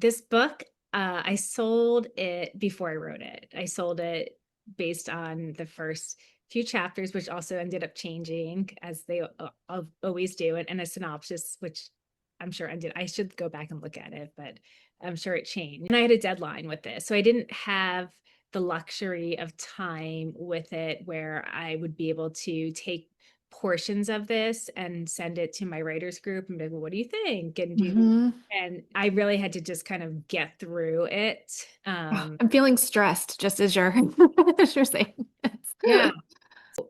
this book, I sold it before I wrote it. I sold it based on the first few chapters, which also ended up changing as they always do, and a synopsis, which I'm sure ended. I should go back and look at it, but I'm sure it changed. And I had a deadline with this, so I didn't have the luxury of time with it where I would be able to take portions of this and send it to my writers group and be like, well, what do you think? Hmm. And I really had to just kind of get through it. I'm feeling stressed just as you're as you're saying Yeah. this.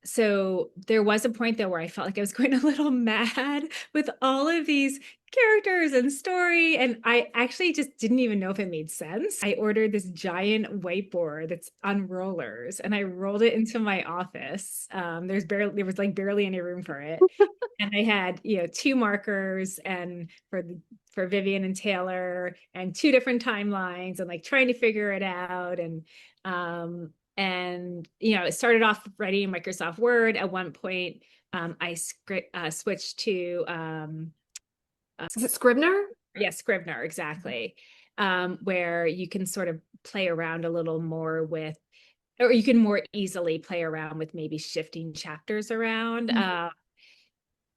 So there was a point though where I felt like I was going a little mad with all of these characters and story, and I actually just didn't even know if it made sense. I ordered this giant whiteboard that's on rollers, and I rolled it into my office. There was like barely any room for it, and I had two markers and for Vivian and Taylor and two different timelines and like trying to figure it out and it started off writing in Microsoft Word. At one point, I switched to Is it Scribner? yeah, Scrivener, exactly, where you can sort of play around a little more with, or you can more easily play around with maybe shifting chapters around.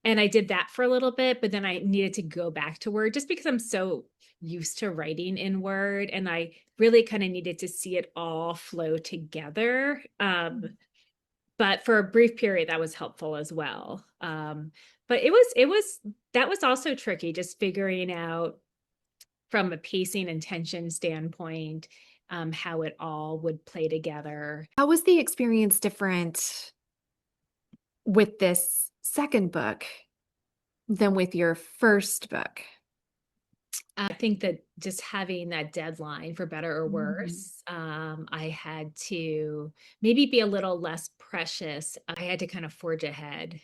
And I did that for a little bit, but then I needed to go back to Word just because I'm so used to writing in Word, and I really kind of needed to see it all flow together. But for a brief period, that was helpful as well. But that was also tricky, just figuring out from a pacing and tension standpoint, how it all would play together. How was the experience different with this second book than with your first book? I think that just having that deadline, for better or Mhm. worse, I had to maybe be a little less precious. I had to kind of forge ahead.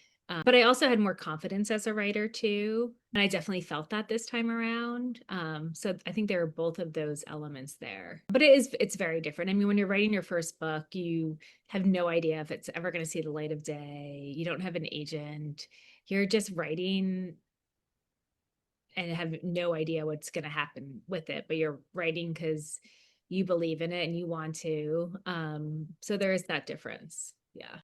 But I also had more confidence as a writer too. And I definitely felt that this time around. So I think there are both of those elements there. But it's very different. I mean, when you're writing your first book, you have no idea if it's ever going to see the light of day. You don't have an agent. You're just writing and have no idea what's going to happen with it, but you're writing because you believe in it and you want to. So there is that difference. Yeah.